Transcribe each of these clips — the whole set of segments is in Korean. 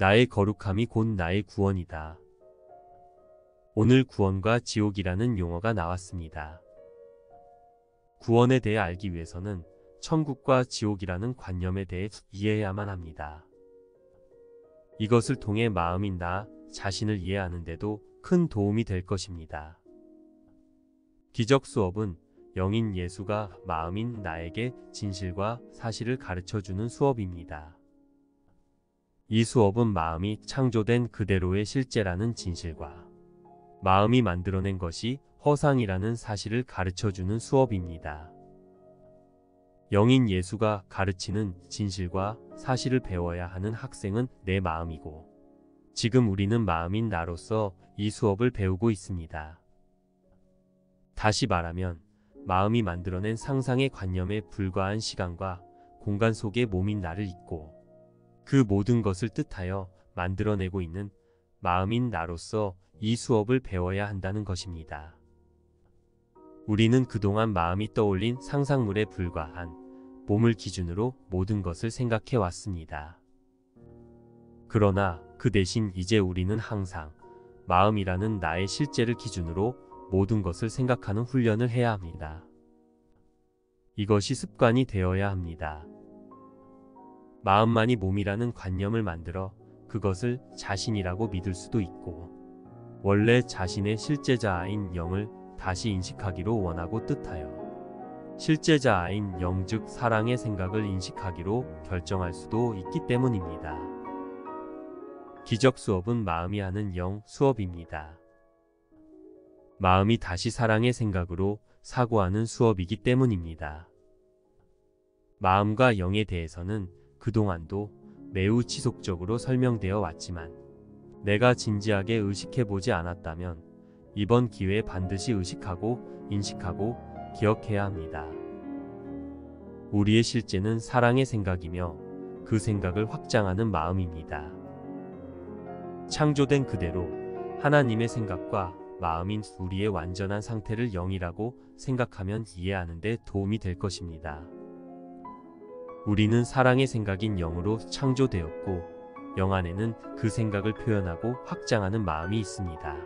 나의 거룩함이 곧 나의 구원이다. 오늘 구원과 지옥이라는 용어가 나왔습니다. 구원에 대해 알기 위해서는 천국과 지옥이라는 관념에 대해 이해해야만 합니다. 이것을 통해 마음인 나 자신을 이해하는 데도 큰 도움이 될 것입니다. 기적 수업은 영인 예수가 마음인 나에게 진실과 사실을 가르쳐주는 수업입니다. 이 수업은 마음이 창조된 그대로의 실제라는 진실과 마음이 만들어낸 것이 허상이라는 사실을 가르쳐주는 수업입니다. 영인 예수가 가르치는 진실과 사실을 배워야 하는 학생은 내 마음이고, 지금 우리는 마음인 나로서 이 수업을 배우고 있습니다. 다시 말하면 마음이 만들어낸 상상의 관념에 불과한 시간과 공간 속에 몸인 나를 잊고 그 모든 것을 뜻하여 만들어내고 있는 마음인 나로서 이 수업을 배워야 한다는 것입니다. 우리는 그동안 마음이 떠올린 상상물에 불과한 몸을 기준으로 모든 것을 생각해 왔습니다. 그러나 그 대신 이제 우리는 항상 마음이라는 나의 실제를 기준으로 모든 것을 생각하는 훈련을 해야 합니다. 이것이 습관이 되어야 합니다. 마음만이 몸이라는 관념을 만들어 그것을 자신이라고 믿을 수도 있고, 원래 자신의 실제자아인 영을 다시 인식하기로 원하고 뜻하여 실제자아인 영 즉 사랑의 생각을 인식하기로 결정할 수도 있기 때문입니다. 기적 수업은 마음이 하는 영 수업입니다. 마음이 다시 사랑의 생각으로 사고하는 수업이기 때문입니다. 마음과 영에 대해서는 그동안도 매우 지속적으로 설명되어 왔지만 내가 진지하게 의식해보지 않았다면 이번 기회에 반드시 의식하고 인식하고 기억해야 합니다. 우리의 실제는 사랑의 생각이며 그 생각을 확장하는 마음입니다. 창조된 그대로 하나님의 생각과 마음인 우리의 완전한 상태를 영이라고 생각하면 이해하는 데 도움이 될 것입니다. 우리는 사랑의 생각인 영으로 창조되었고, 영 안에는 그 생각을 표현하고 확장하는 마음이 있습니다.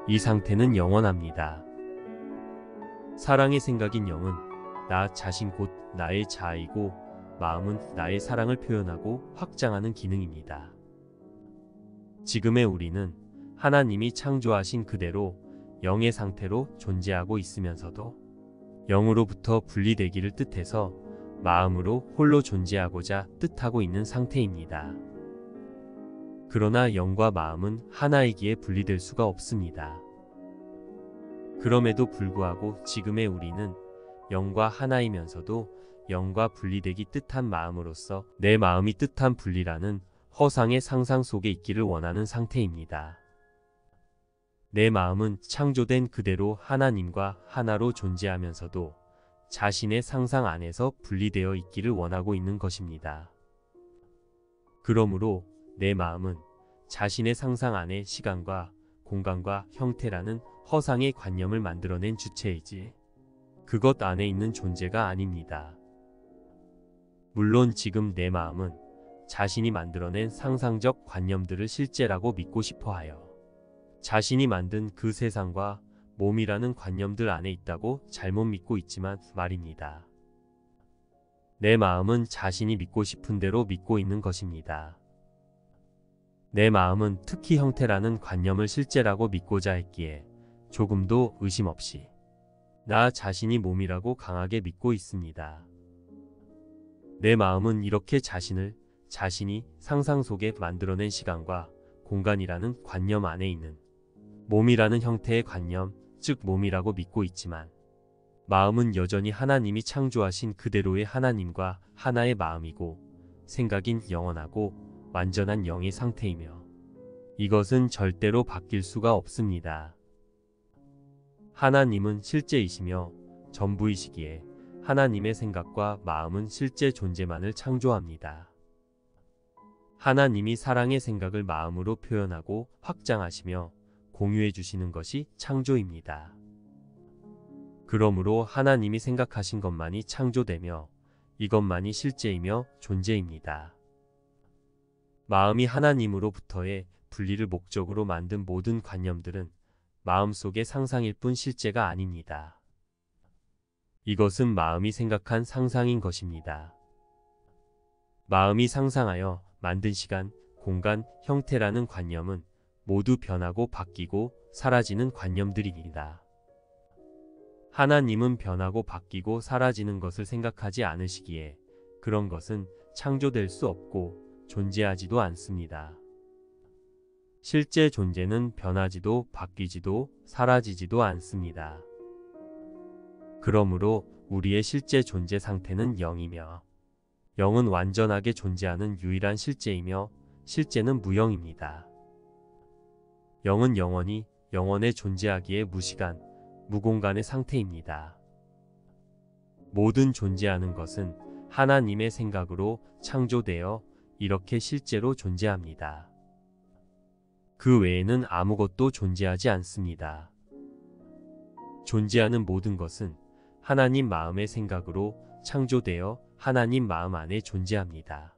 이 상태는 영원합니다. 사랑의 생각인 영은 나 자신 곧 나의 자아이고, 마음은 나의 사랑을 표현하고 확장하는 기능입니다. 지금의 우리는 하나님이 창조하신 그대로 영의 상태로 존재하고 있으면서도 영으로부터 분리되기를 뜻해서 마음으로 홀로 존재하고자 뜻하고 있는 상태입니다. 그러나 영과 마음은 하나이기에 분리될 수가 없습니다. 그럼에도 불구하고 지금의 우리는 영과 하나이면서도 영과 분리되기 뜻한 마음으로서 내 마음이 뜻한 분리라는 허상의 상상 속에 있기를 원하는 상태입니다. 내 마음은 창조된 그대로 하나님과 하나로 존재하면서도 자신의 상상 안에서 분리되어 있기를 원하고 있는 것입니다. 그러므로 내 마음은 자신의 상상 안에 시간과 공간과 형태라는 허상의 관념을 만들어낸 주체이지 그것 안에 있는 존재가 아닙니다. 물론 지금 내 마음은 자신이 만들어낸 상상적 관념들을 실제라고 믿고 싶어하여 자신이 만든 그 세상과 몸이라는 관념들 안에 있다고 잘못 믿고 있지만 말입니다. 내 마음은 자신이 믿고 싶은 대로 믿고 있는 것입니다. 내 마음은 특히 형태라는 관념을 실제라고 믿고자 했기에 조금도 의심 없이 나 자신이 몸이라고 강하게 믿고 있습니다. 내 마음은 이렇게 자신이 상상 속에 만들어낸 시간과 공간이라는 관념 안에 있는 몸이라는 형태의 관념, 즉 몸이라고 믿고 있지만 마음은 여전히 하나님이 창조하신 그대로의 하나님과 하나의 마음이고 생각인 영원하고 완전한 영의 상태이며 이것은 절대로 바뀔 수가 없습니다. 하나님은 실제이시며 전부이시기에 하나님의 생각과 마음은 실제 존재만을 창조합니다. 하나님이 사랑의 생각을 마음으로 표현하고 확장하시며 공유해 주시는 것이 창조입니다. 그러므로 하나님이 생각하신 것만이 창조되며 이것만이 실제이며 존재입니다. 마음이 하나님으로부터의 분리를 목적으로 만든 모든 관념들은 마음속의 상상일 뿐 실제가 아닙니다. 이것은 마음이 생각한 상상인 것입니다. 마음이 상상하여 만든 시간, 공간, 형태라는 관념은 모두 변하고 바뀌고 사라지는 관념들입니다. 하나님은 변하고 바뀌고 사라지는 것을 생각하지 않으시기에 그런 것은 창조될 수 없고 존재하지도 않습니다. 실제 존재는 변하지도 바뀌지도 사라지지도 않습니다. 그러므로 우리의 실제 존재 상태는 영이며 영은 완전하게 존재하는 유일한 실제이며 실제는 무영입니다. 영은 영원히 영원에 존재하기에 무시간, 무공간의 상태입니다. 모든 존재하는 것은 하나님의 생각으로 창조되어 이렇게 실제로 존재합니다. 그 외에는 아무것도 존재하지 않습니다. 존재하는 모든 것은 하나님 마음의 생각으로 창조되어 하나님 마음 안에 존재합니다.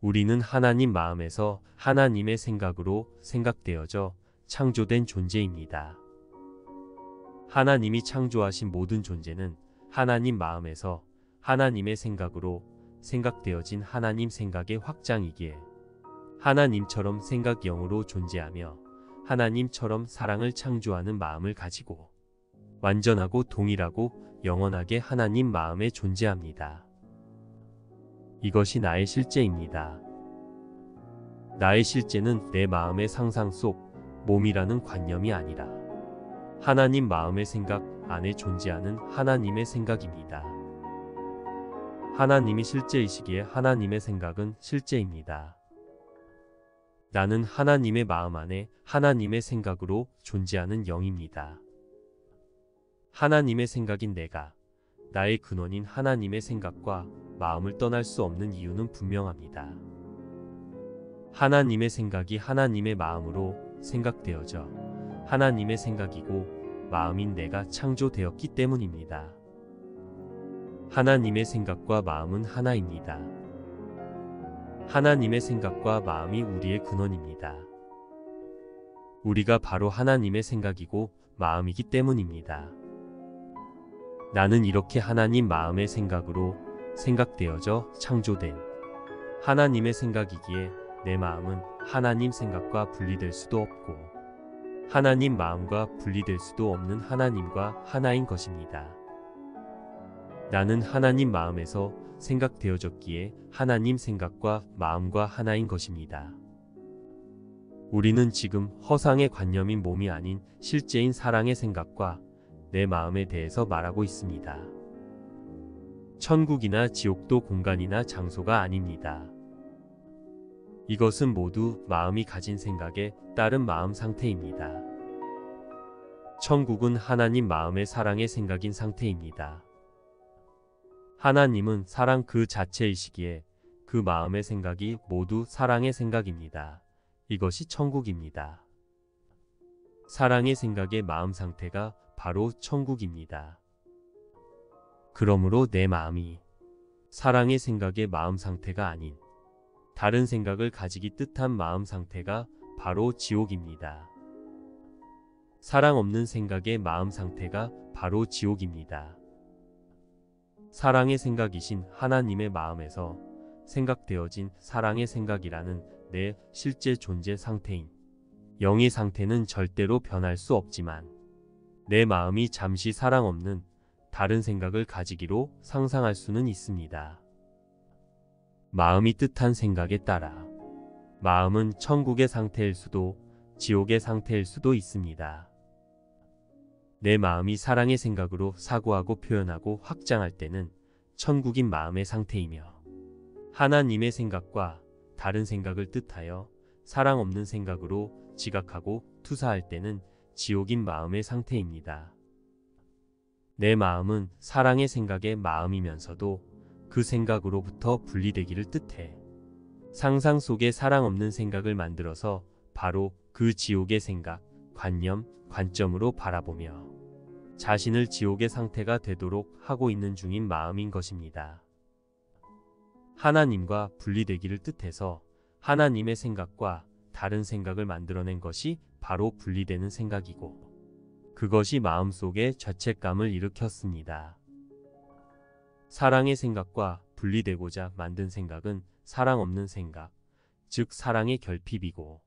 우리는 하나님 마음에서 하나님의 생각으로 생각되어져 창조된 존재입니다. 하나님이 창조하신 모든 존재는 하나님 마음에서 하나님의 생각으로 생각되어진 하나님 생각의 확장이기에 하나님처럼 생각영으로 존재하며 하나님처럼 사랑을 창조하는 마음을 가지고 완전하고 동일하고 영원하게 하나님 마음에 존재합니다. 이것이 나의 실제입니다. 나의 실제는 내 마음의 상상 속 몸이라는 관념이 아니라 하나님 마음의 생각 안에 존재하는 하나님의 생각입니다. 하나님이 실제이시기에 하나님의 생각은 실제입니다. 나는 하나님의 마음 안에 하나님의 생각으로 존재하는 영입니다. 하나님의 생각인 내가 나의 근원인 하나님의 생각과 마음을 떠날 수 없는 이유는 분명합니다. 하나님의 생각이 하나님의 마음으로 생각되어져 하나님의 생각이고 마음인 내가 창조되었기 때문입니다. 하나님의 생각과 마음은 하나입니다. 하나님의 생각과 마음이 우리의 근원입니다. 우리가 바로 하나님의 생각이고 마음이기 때문입니다. 나는 이렇게 하나님 마음의 생각으로 생각되어져 창조된 하나님의 생각이기에 내 마음은 하나님 생각과 분리될 수도 없고 하나님 마음과 분리될 수도 없는 하나님과 하나인 것입니다. 나는 하나님 마음에서 생각되어졌기에 하나님 생각과 마음과 하나인 것입니다. 우리는 지금 허상의 관념인 몸이 아닌 실제인 사랑의 생각과 내 마음에 대해서 말하고 있습니다. 천국이나 지옥도 공간이나 장소가 아닙니다. 이것은 모두 마음이 가진 생각에 따른 마음 상태입니다. 천국은 하나님 마음의 사랑의 생각인 상태입니다. 하나님은 사랑 그 자체이시기에 그 마음의 생각이 모두 사랑의 생각입니다. 이것이 천국입니다. 사랑의 생각의 마음 상태가 바로 천국입니다. 그러므로 내 마음이 사랑의 생각의 마음 상태가 아닌 다른 생각을 가지기 뜻한 마음 상태가 바로 지옥입니다. 사랑 없는 생각의 마음 상태가 바로 지옥입니다. 사랑의 생각이신 하나님의 마음에서 생각되어진 사랑의 생각이라는 내 실제 존재 상태인 영의 상태는 절대로 변할 수 없지만 내 마음이 잠시 사랑 없는 다른 생각을 가지기로 상상할 수는 있습니다. 마음이 뜻한 생각에 따라 마음은 천국의 상태일 수도 지옥의 상태일 수도 있습니다. 내 마음이 사랑의 생각으로 사고하고 표현하고 확장할 때는 천국인 마음의 상태이며 하나님의 생각과 다른 생각을 뜻하여 사랑 없는 생각으로 지각하고 투사할 때는 지옥인 마음의 상태입니다. 내 마음은 사랑의 생각의 마음이면서도 그 생각으로부터 분리되기를 뜻해 상상 속에 사랑 없는 생각을 만들어서 바로 그 지옥의 생각, 관념, 관점으로 바라보며 자신을 지옥의 상태가 되도록 하고 있는 중인 마음인 것입니다. 하나님과 분리되기를 뜻해서 하나님의 생각과 다른 생각을 만들어낸 것이 바로 분리되는 생각이고, 그것이 마음속에 죄책감을 일으켰습니다. 사랑의 생각과 분리되고자 만든 생각은 사랑 없는 생각, 즉 사랑의 결핍이고,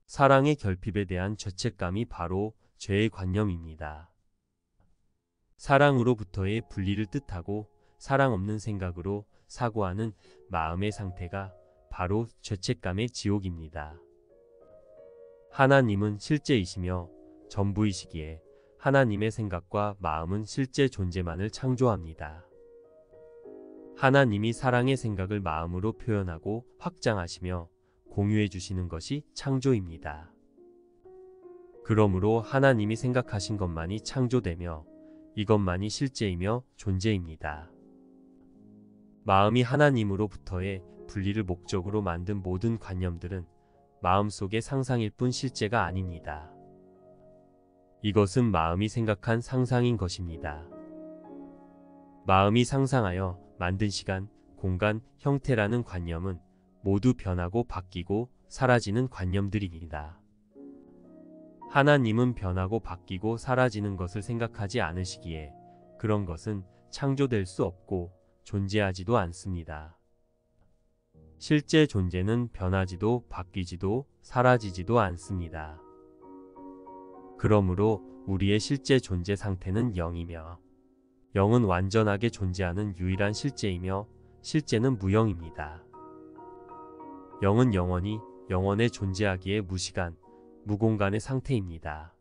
사랑의 결핍에 대한 죄책감이 바로 죄의 관념입니다. 사랑으로부터의 분리를 뜻하고 사랑 없는 생각으로 사고하는 마음의 상태가 바로 죄책감의 지옥입니다. 하나님은 실제이시며 전부이시기에 하나님의 생각과 마음은 실제 존재만을 창조합니다. 하나님이 사랑의 생각을 마음으로 표현하고 확장하시며 공유해 주시는 것이 창조입니다. 그러므로 하나님이 생각하신 것만이 창조되며 이것만이 실제이며 존재입니다. 마음이 하나님으로부터의 분리를 목적으로 만든 모든 관념들은 마음속의 상상일 뿐 실제가 아닙니다. 이것은 마음이 생각한 상상인 것입니다. 마음이 상상하여 만든 시간, 공간, 형태라는 관념은 모두 변하고 바뀌고 사라지는 관념들입니다. 하나님은 변하고 바뀌고 사라지는 것을 생각하지 않으시기에 그런 것은 창조될 수 없고 존재하지도 않습니다. 실제 존재는 변하지도 바뀌지도 사라지지도 않습니다. 그러므로 우리의 실제 존재 상태는 0이며 0은 완전하게 존재하는 유일한 실제이며 실제는 무형입니다. 0은 영원히 영원에 존재하기에 무시간, 무공간의 상태입니다.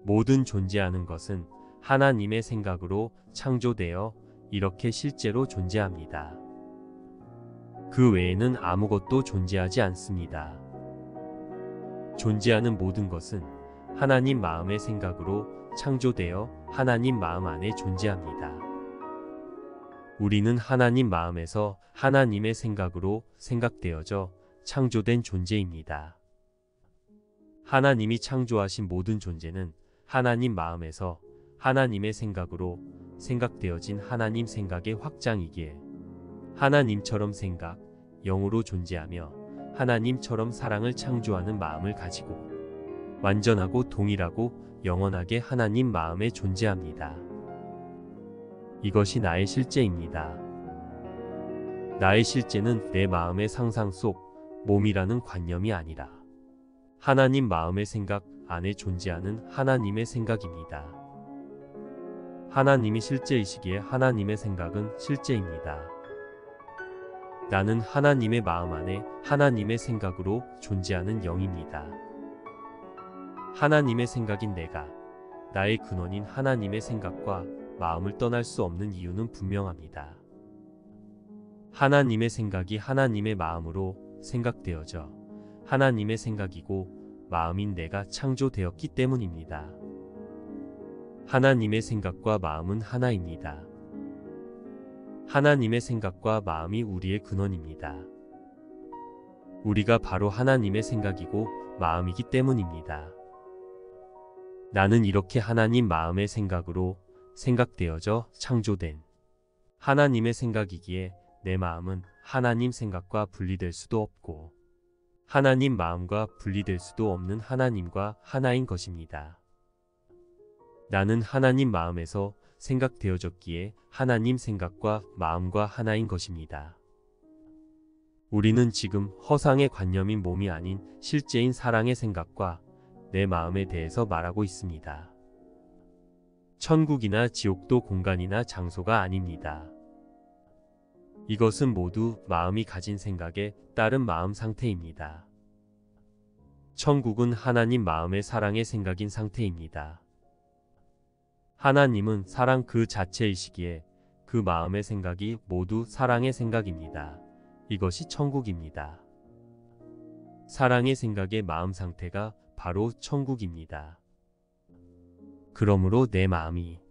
모든 존재하는 것은 하나님의 생각으로 창조되어 이렇게 실제로 존재합니다. 그 외에는 아무것도 존재하지 않습니다. 존재하는 모든 것은 하나님 마음의 생각으로 창조되어 하나님 마음 안에 존재합니다. 우리는 하나님 마음에서 하나님의 생각으로 생각되어져 창조된 존재입니다. 하나님이 창조하신 모든 존재는 하나님 마음에서 하나님의 생각으로 생각되어진 하나님 생각의 확장이기에 하나님처럼 생각, 영으로 존재하며 하나님처럼 사랑을 창조하는 마음을 가지고 완전하고 동일하고 영원하게 하나님 마음에 존재합니다. 이것이 나의 실제입니다. 나의 실제는 내 마음의 상상 속 몸이라는 관념이 아니라 하나님 마음의 생각 안에 존재하는 하나님의 생각입니다. 하나님이 실제이시기에 하나님의 생각은 실제입니다. 나는 하나님의 마음 안에 하나님의 생각으로 존재하는 영입니다. 하나님의 생각인 내가 나의 근원인 하나님의 생각과 마음을 떠날 수 없는 이유는 분명합니다. 하나님의 생각이 하나님의 마음으로 생각되어져 하나님의 생각이고 마음인 내가 창조되었기 때문입니다. 하나님의 생각과 마음은 하나입니다. 하나님의 생각과 마음이 우리의 근원입니다. 우리가 바로 하나님의 생각이고 마음이기 때문입니다. 나는 이렇게 하나님 마음의 생각으로 생각되어져 창조된 하나님의 생각이기에 내 마음은 하나님 생각과 분리될 수도 없고 하나님 마음과 분리될 수도 없는 하나님과 하나인 것입니다. 나는 하나님 마음에서 생각되어졌기에 하나님 생각과 마음과 하나인 것입니다. 우리는 지금 허상의 관념인 몸이 아닌 실제인 사랑의 생각과 내 마음에 대해서 말하고 있습니다. 천국이나 지옥도 공간이나 장소가 아닙니다. 이것은 모두 마음이 가진 생각에 따른 마음 상태입니다. 천국은 하나님 마음의 사랑의 생각인 상태입니다. 하나님은 사랑 그 자체이시기에 그 마음의 생각이 모두 사랑의 생각입니다. 이것이 천국입니다. 사랑의 생각의 마음 상태가 바로 천국입니다. 그러므로 내 마음이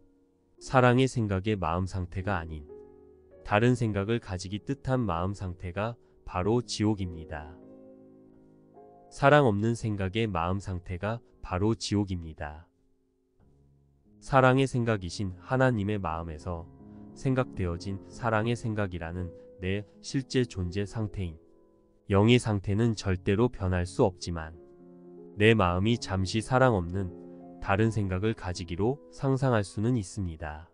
사랑의 생각의 마음 상태가 아닌 다른 생각을 가지기 뜻한 마음 상태가 바로 지옥입니다. 사랑 없는 생각의 마음 상태가 바로 지옥입니다. 사랑의 생각이신 하나님의 마음에서 생각되어진 사랑의 생각이라는 내 실제 존재 상태인 영의 상태는 절대로 변할 수 없지만 내 마음이 잠시 사랑 없는 다른 생각을 가지기로 상상할 수는 있습니다.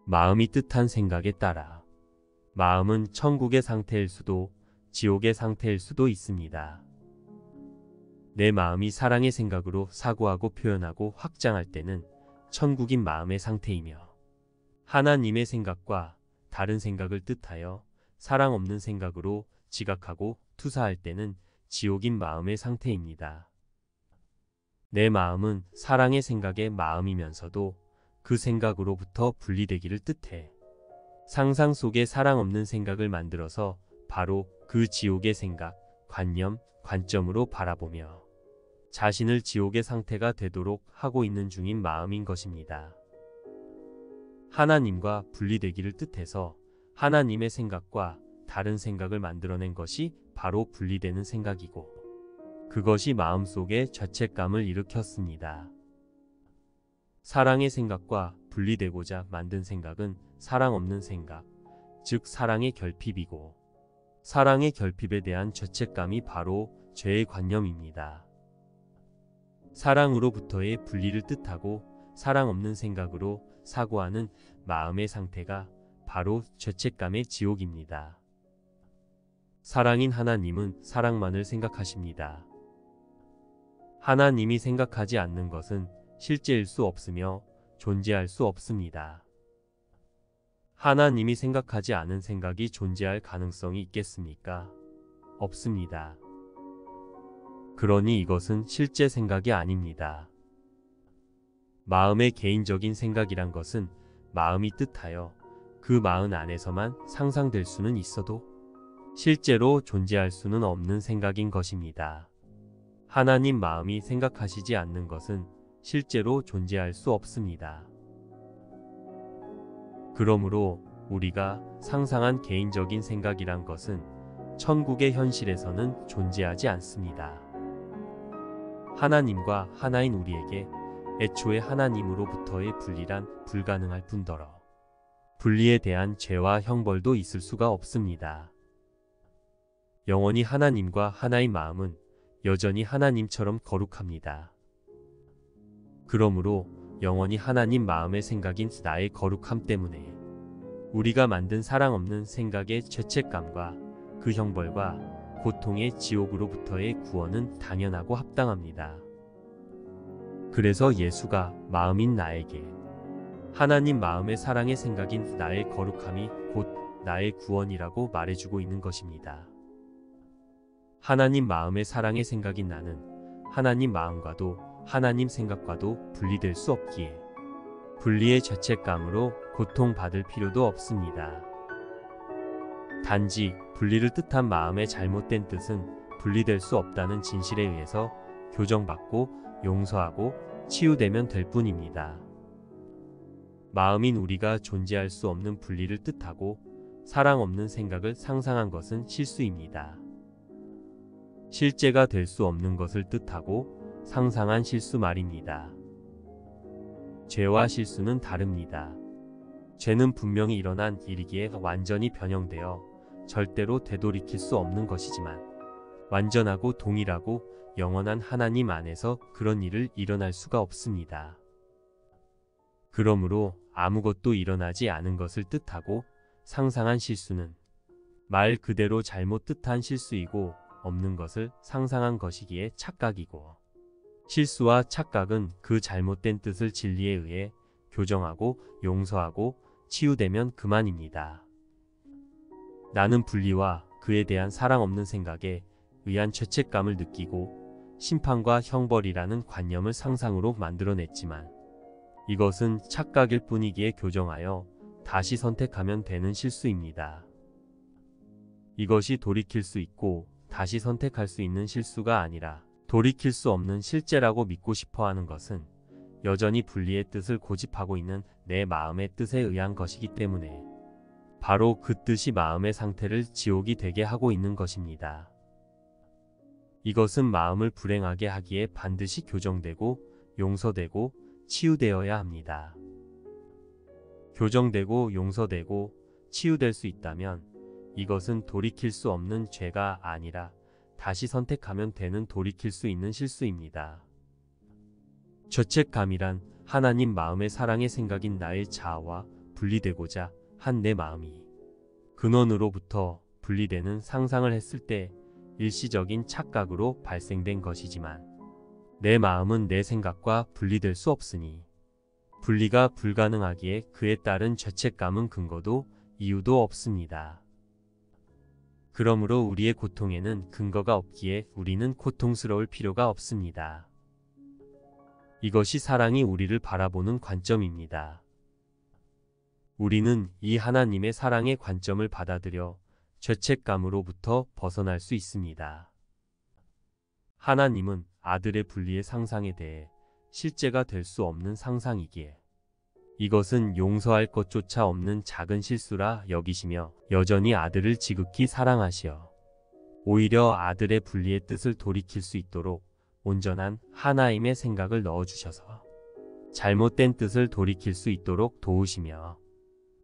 마음이 뜻한 생각에 따라 마음은 천국의 상태일 수도 지옥의 상태일 수도 있습니다. 내 마음이 사랑의 생각으로 사고하고 표현하고 확장할 때는 천국인 마음의 상태이며 하나님의 생각과 다른 생각을 뜻하여 사랑 없는 생각으로 지각하고 투사할 때는 지옥인 마음의 상태입니다. 내 마음은 사랑의 생각의 마음이면서도 그 생각으로부터 분리되기를 뜻해 상상 속에 사랑 없는 생각을 만들어서 바로 그 지옥의 생각, 관념, 관점으로 바라보며 자신을 지옥의 상태가 되도록 하고 있는 중인 마음인 것입니다. 하나님과 분리되기를 뜻해서 하나님의 생각과 다른 생각을 만들어낸 것이 바로 분리되는 생각이고 그것이 마음속에 죄책감을 일으켰습니다. 사랑의 생각과 분리되고자 만든 생각은 사랑 없는 생각, 즉 사랑의 결핍이고 사랑의 결핍에 대한 죄책감이 바로 죄의 관념입니다. 사랑으로부터의 분리를 뜻하고 사랑 없는 생각으로 사고하는 마음의 상태가 바로 죄책감의 지옥입니다. 사랑인 하나님은 사랑만을 생각하십니다. 하나님이 생각하지 않는 것은 실제일 수 없으며 존재할 수 없습니다. 하나님이 생각하지 않은 생각이 존재할 가능성이 있겠습니까? 없습니다. 그러니 이것은 실제 생각이 아닙니다. 마음의 개인적인 생각이란 것은 마음이 뜻하여 그 마음 안에서만 상상될 수는 있어도 실제로 존재할 수는 없는 생각인 것입니다. 하나님 마음이 생각하시지 않는 것은 실제로 존재할 수 없습니다. 그러므로 우리가 상상한 개인적인 생각이란 것은 천국의 현실에서는 존재하지 않습니다. 하나님과 하나인 우리에게 애초에 하나님으로부터의 분리란 불가능할 뿐더러 분리에 대한 죄와 형벌도 있을 수가 없습니다. 영원히 하나님과 하나인 마음은 여전히 하나님처럼 거룩합니다. 그러므로 영원히 하나님 마음의 생각인 나의 거룩함 때문에 우리가 만든 사랑 없는 생각의 죄책감과 그 형벌과 고통의 지옥으로부터의 구원은 당연하고 합당합니다. 그래서 예수가 마음인 나에게 하나님 마음의 사랑의 생각인 나의 거룩함이 곧 나의 구원이라고 말해주고 있는 것입니다. 하나님 마음의 사랑의 생각인 나는 하나님 마음과도 하나님 생각과도 분리될 수 없기에 분리의 죄책감으로 고통받을 필요도 없습니다. 단지 분리를 뜻한 마음의 잘못된 뜻은 분리될 수 없다는 진실에 의해서 교정받고 용서하고 치유되면 될 뿐입니다. 마음인 우리가 존재할 수 없는 분리를 뜻하고 사랑 없는 생각을 상상한 것은 실수입니다. 실제가 될 수 없는 것을 뜻하고 상상한 실수 말입니다. 죄와 실수는 다릅니다. 죄는 분명히 일어난 일이기에 완전히 변형되어 절대로 되돌이킬 수 없는 것이지만 완전하고 동일하고 영원한 하나님 안에서 그런 일을 일어날 수가 없습니다. 그러므로 아무것도 일어나지 않은 것을 뜻하고 상상한 실수는 말 그대로 잘못 뜻한 실수이고 없는 것을 상상한 것이기에 착각이고 실수와 착각은 그 잘못된 뜻을 진리에 의해 교정하고 용서하고 치유되면 그만입니다. 나는 분리와 그에 대한 사랑 없는 생각에 의한 죄책감을 느끼고 심판과 형벌이라는 관념을 상상으로 만들어냈지만 이것은 착각일 뿐이기에 교정하여 다시 선택하면 되는 실수입니다. 이것이 돌이킬 수 있고 다시 선택할 수 있는 실수가 아니라 돌이킬 수 없는 실제라고 믿고 싶어 하는 것은 여전히 분리의 뜻을 고집하고 있는 내 마음의 뜻에 의한 것이기 때문에 바로 그 뜻이 마음의 상태를 지옥이 되게 하고 있는 것입니다. 이것은 마음을 불행하게 하기에 반드시 교정되고 용서되고 치유되어야 합니다. 교정되고 용서되고 치유될 수 있다면 이것은 돌이킬 수 없는 죄가 아니라 다시 선택하면 되는 돌이킬 수 있는 실수입니다. 죄책감이란 하나님 마음의 사랑의 생각인 나의 자아와 분리되고자 한 내 마음이 근원으로부터 분리되는 상상을 했을 때 일시적인 착각으로 발생된 것이지만 내 마음은 내 생각과 분리될 수 없으니 분리가 불가능하기에 그에 따른 죄책감은 근거도 이유도 없습니다. 그러므로 우리의 고통에는 근거가 없기에 우리는 고통스러울 필요가 없습니다. 이것이 사랑이 우리를 바라보는 관점입니다. 우리는 이 하나님의 사랑의 관점을 받아들여 죄책감으로부터 벗어날 수 있습니다. 하나님은 아들의 분리의 상상에 대해 실제가 될 수 없는 상상이기에 이것은 용서할 것조차 없는 작은 실수라 여기시며 여전히 아들을 지극히 사랑하시어 오히려 아들의 분리의 뜻을 돌이킬 수 있도록 온전한 하나님의 생각을 넣어주셔서 잘못된 뜻을 돌이킬 수 있도록 도우시며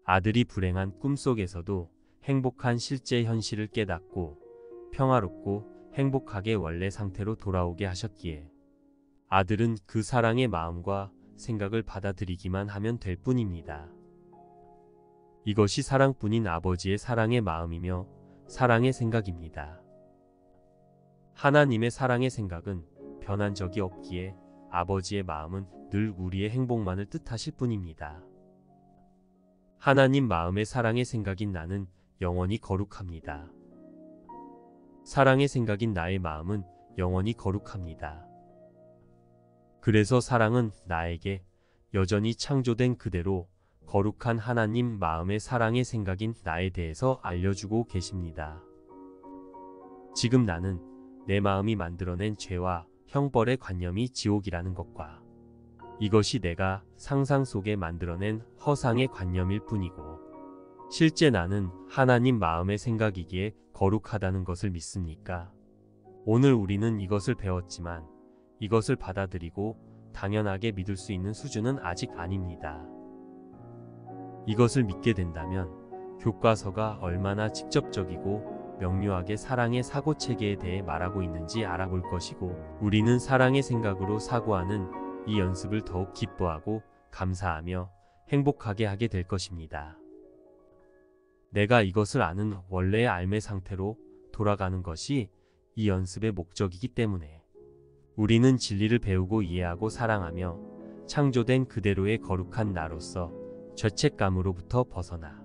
아들이 불행한 꿈속에서도 행복한 실제 현실을 깨닫고 평화롭고 행복하게 원래 상태로 돌아오게 하셨기에 아들은 그 사랑의 마음과 생각을 받아들이기만 하면 될 뿐입니다. 이것이 사랑뿐인 아버지의 사랑의 마음이며 사랑의 생각입니다. 하나님의 사랑의 생각은 변한 적이 없기에 아버지의 마음은 늘 우리의 행복만을 뜻하실 뿐입니다. 하나님 마음의 사랑의 생각인 나는 영원히 거룩합니다. 사랑의 생각인 나의 마음은 영원히 거룩합니다. 그래서 사랑은 나에게 여전히 창조된 그대로 거룩한 하나님 마음의 사랑의 생각인 나에 대해서 알려주고 계십니다. 지금 나는 내 마음이 만들어낸 죄와 형벌의 관념이 지옥이라는 것과 이것이 내가 상상 속에 만들어낸 허상의 관념일 뿐이고 실제 나는 하나님 마음의 생각이기에 거룩하다는 것을 믿습니까? 오늘 우리는 이것을 배웠지만 이것을 받아들이고 당연하게 믿을 수 있는 수준은 아직 아닙니다. 이것을 믿게 된다면 교과서가 얼마나 직접적이고 명료하게 사랑의 사고체계에 대해 말하고 있는지 알아볼 것이고 우리는 사랑의 생각으로 사고하는 이 연습을 더욱 기뻐하고 감사하며 행복하게 하게 될 것입니다. 내가 이것을 아는 원래의 삶의 상태로 돌아가는 것이 이 연습의 목적이기 때문에 우리는 진리를 배우고 이해하고 사랑하며 창조된 그대로의 거룩한 나로서 죄책감으로부터 벗어나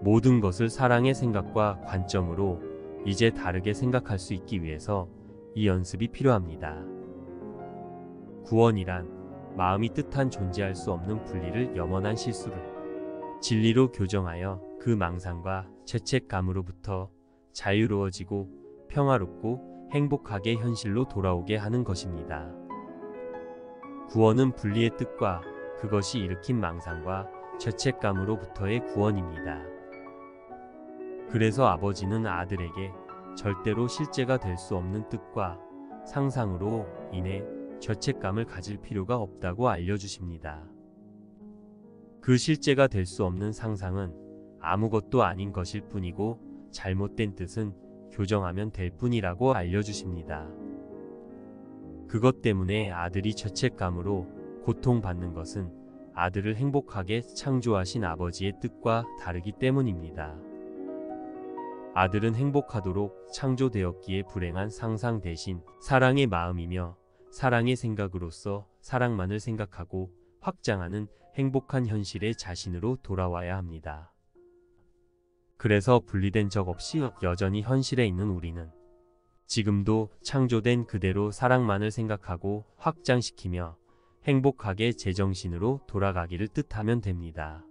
모든 것을 사랑의 생각과 관점으로 이제 다르게 생각할 수 있기 위해서 이 연습이 필요합니다. 구원이란 마음이 뜻한 존재할 수 없는 분리를 영원한 실수를 진리로 교정하여 그 망상과 죄책감으로부터 자유로워지고 평화롭고 행복하게 현실로 돌아오게 하는 것입니다. 구원은 분리의 뜻과 그것이 일으킨 망상과 죄책감으로부터의 구원입니다. 그래서 아버지는 아들에게 절대로 실제가 될 수 없는 뜻과 상상으로 인해 죄책감을 가질 필요가 없다고 알려주십니다. 그 실제가 될 수 없는 상상은 아무것도 아닌 것일 뿐이고 잘못된 뜻은 교정하면 될 뿐이라고 알려주십니다. 그것 때문에 아들이 죄책감으로 고통받는 것은 아들을 행복하게 창조하신 아버지의 뜻과 다르기 때문입니다. 아들은 행복하도록 창조되었기에 불행한 상상 대신 사랑의 마음이며 사랑의 생각으로서 사랑만을 생각하고 확장하는 행복한 현실의 자신으로 돌아와야 합니다. 그래서 분리된 적 없이 여전히 현실에 있는 우리는 지금도 창조된 그대로 사랑만을 생각하고 확장시키며 행복하게 제정신으로 돌아가기를 뜻하면 됩니다.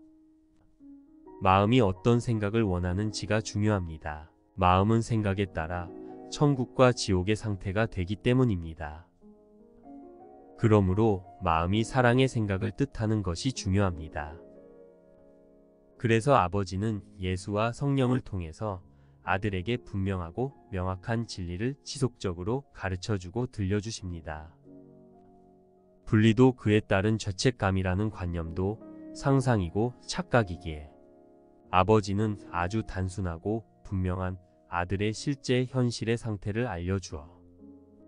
마음이 어떤 생각을 원하는지가 중요합니다. 마음은 생각에 따라 천국과 지옥의 상태가 되기 때문입니다. 그러므로 마음이 사랑의 생각을 뜻하는 것이 중요합니다. 그래서 아버지는 예수와 성령을 통해서 아들에게 분명하고 명확한 진리를 지속적으로 가르쳐주고 들려주십니다. 분리도 그에 따른 죄책감이라는 관념도 상상이고 착각이기에 아버지는 아주 단순하고 분명한 아들의 실제 현실의 상태를 알려주어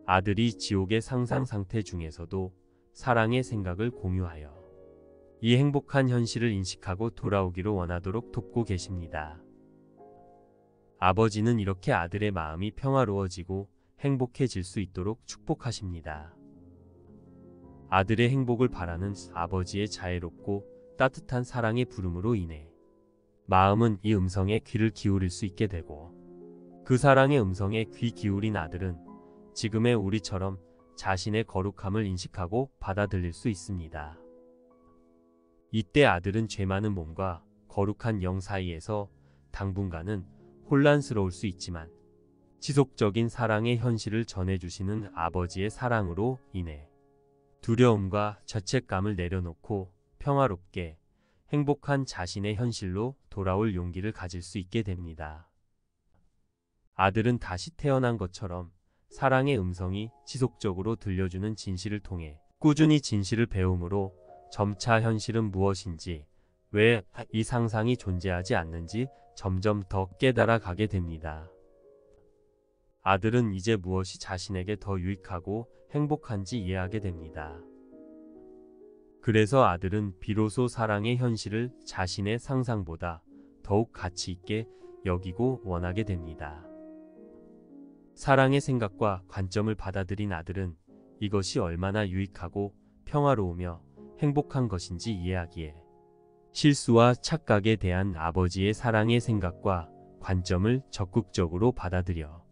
아들이 지옥의 상상 상태 중에서도 사랑의 생각을 공유하여 이 행복한 현실을 인식하고 돌아오기를 원하도록 돕고 계십니다. 아버지는 이렇게 아들의 마음이 평화로워지고 행복해질 수 있도록 축복하십니다. 아들의 행복을 바라는 아버지의 자애롭고 따뜻한 사랑의 부름으로 인해 마음은 이 음성에 귀를 기울일 수 있게 되고, 그 사랑의 음성에 귀 기울인 아들은 지금의 우리처럼 자신의 거룩함을 인식하고 받아들일 수 있습니다. 이때 아들은 죄 많은 몸과 거룩한 영 사이에서 당분간은 혼란스러울 수 있지만 지속적인 사랑의 현실을 전해주시는 아버지의 사랑으로 인해 두려움과 죄책감을 내려놓고 평화롭게 행복한 자신의 현실로 돌아올 용기를 가질 수 있게 됩니다. 아들은 다시 태어난 것처럼 사랑의 음성이 지속적으로 들려주는 진실을 통해 꾸준히 진실을 배움으로 점차 현실은 무엇인지, 왜 이 상상이 존재하지 않는지 점점 더 깨달아 가게 됩니다. 아들은 이제 무엇이 자신에게 더 유익하고 행복한지 이해하게 됩니다. 그래서 아들은 비로소 사랑의 현실을 자신의 상상보다 더욱 가치 있게 여기고 원하게 됩니다. 사랑의 생각과 관점을 받아들인 아들은 이것이 얼마나 유익하고 평화로우며 행복한 것인지 이해하기에 실수와 착각에 대한 아버지의 사랑의 생각과 관점을 적극적으로 받아들여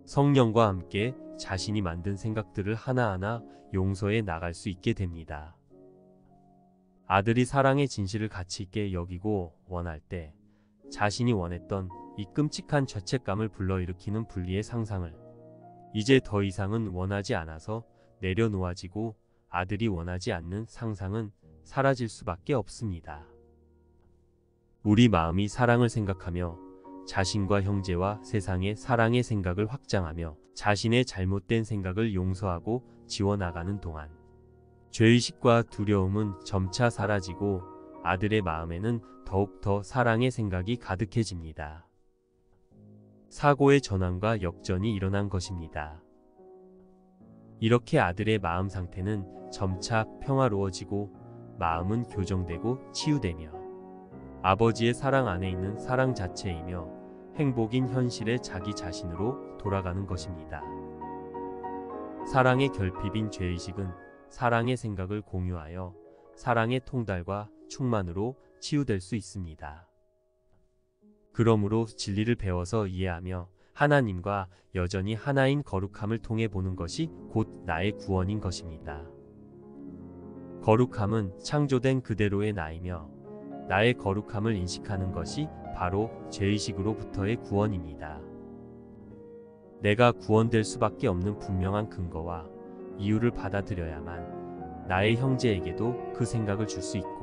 성령과 함께 자신이 만든 생각들을 하나하나 용서해 나갈 수 있게 됩니다. 아들이 사랑의 진실을 가치 있게 여기고 원할 때 자신이 원했던 이 끔찍한 죄책감을 불러일으키는 분리의 상상을 이제 더 이상은 원하지 않아서 내려놓아지고, 아들이 원하지 않는 상상은 사라질 수밖에 없습니다. 우리 마음이 사랑을 생각하며 자신과 형제와 세상의 사랑의 생각을 확장하며 자신의 잘못된 생각을 용서하고 지워나가는 동안 죄의식과 두려움은 점차 사라지고 아들의 마음에는 더욱더 사랑의 생각이 가득해집니다. 사고의 전환과 역전이 일어난 것입니다. 이렇게 아들의 마음 상태는 점차 평화로워지고 마음은 교정되고 치유되며 아버지의 사랑 안에 있는 사랑 자체이며 행복인 현실의 자기 자신으로 돌아가는 것입니다. 사랑의 결핍인 죄의식은 사랑의 생각을 공유하여 사랑의 통달과 충만으로 치유될 수 있습니다. 그러므로 진리를 배워서 이해하며 하나님과 여전히 하나인 거룩함을 통해 보는 것이 곧 나의 구원인 것입니다. 거룩함은 창조된 그대로의 나이며 나의 거룩함을 인식하는 것이 바로 죄의식으로부터의 구원입니다. 내가 구원될 수밖에 없는 분명한 근거와 이유를 받아들여야만 나의 형제에게도 그 생각을 줄 수 있고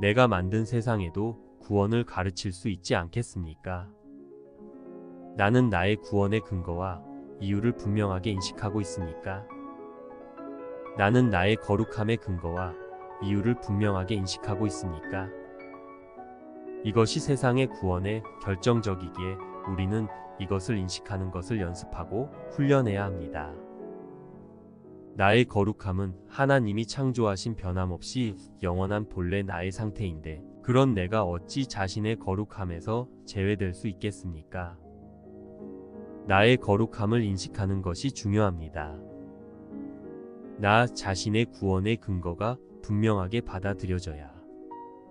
내가 만든 세상에도 구원을 가르칠 수 있지 않겠습니까? 나는 나의 구원의 근거와 이유를 분명하게 인식하고 있습니까? 나는 나의 거룩함의 근거와 이유를 분명하게 인식하고 있습니까? 이것이 세상의 구원에 결정적이기에 우리는 이것을 인식하는 것을 연습하고 훈련해야 합니다. 나의 거룩함은 하나님이 창조하신 변함없이 영원한 본래 나의 상태인데 그런 내가 어찌 자신의 거룩함에서 제외될 수 있겠습니까? 나의 거룩함을 인식하는 것이 중요합니다. 나 자신의 구원의 근거가 분명하게 받아들여져야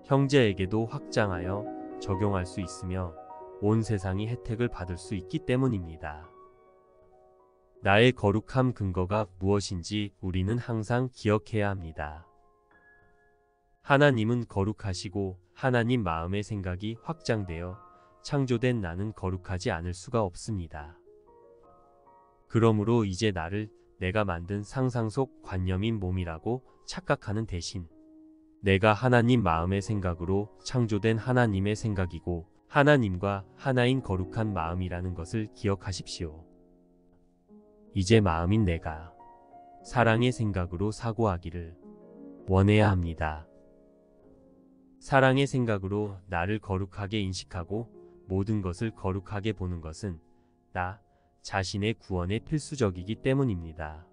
형제에게도 확장하여 적용할 수 있으며 온 세상이 혜택을 받을 수 있기 때문입니다. 나의 거룩함 근거가 무엇인지 우리는 항상 기억해야 합니다. 하나님은 거룩하시고 하나님 마음의 생각이 확장되어 창조된 나는 거룩하지 않을 수가 없습니다. 그러므로 이제 나를 내가 만든 상상 속 관념인 몸이라고 착각하는 대신 내가 하나님 마음의 생각으로 창조된 하나님의 생각이고 하나님과 하나인 거룩한 마음이라는 것을 기억하십시오. 이제 마음인 내가 사랑의 생각으로 사고하기를 원해야 합니다. 사랑의 생각으로 나를 거룩하게 인식하고 모든 것을 거룩하게 보는 것은 나 자신의 구원에 필수적이기 때문입니다.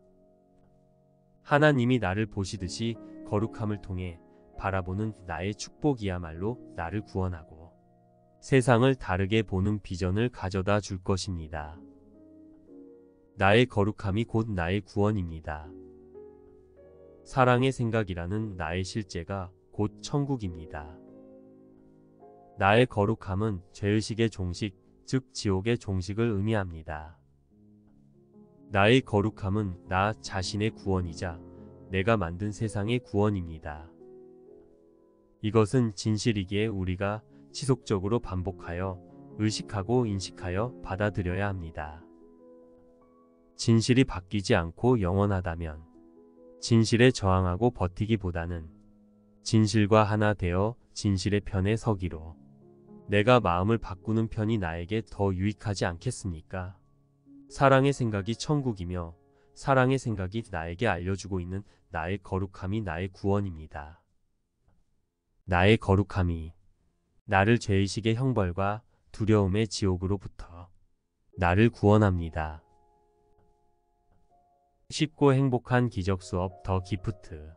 하나님이 나를 보시듯이 거룩함을 통해 바라보는 나의 축복이야말로 나를 구원하고 세상을 다르게 보는 비전을 가져다 줄 것입니다. 나의 거룩함이 곧 나의 구원입니다. 사랑의 생각이라는 나의 실제가 곧 천국입니다. 나의 거룩함은 죄의식의 종식, 즉 지옥의 종식을 의미합니다. 나의 거룩함은 나 자신의 구원이자 내가 만든 세상의 구원입니다. 이것은 진실이기에 우리가 지속적으로 반복하여 의식하고 인식하여 받아들여야 합니다. 진실이 바뀌지 않고 영원하다면 진실에 저항하고 버티기보다는 진실과 하나 되어 진실의 편에 서기로 내가 마음을 바꾸는 편이 나에게 더 유익하지 않겠습니까? 사랑의 생각이 천국이며 사랑의 생각이 나에게 알려주고 있는 나의 거룩함이 나의 구원입니다. 나의 거룩함이 나를 죄의식의 형벌과 두려움의 지옥으로부터 나를 구원합니다. 쉽고 행복한 기적 수업 더 기프트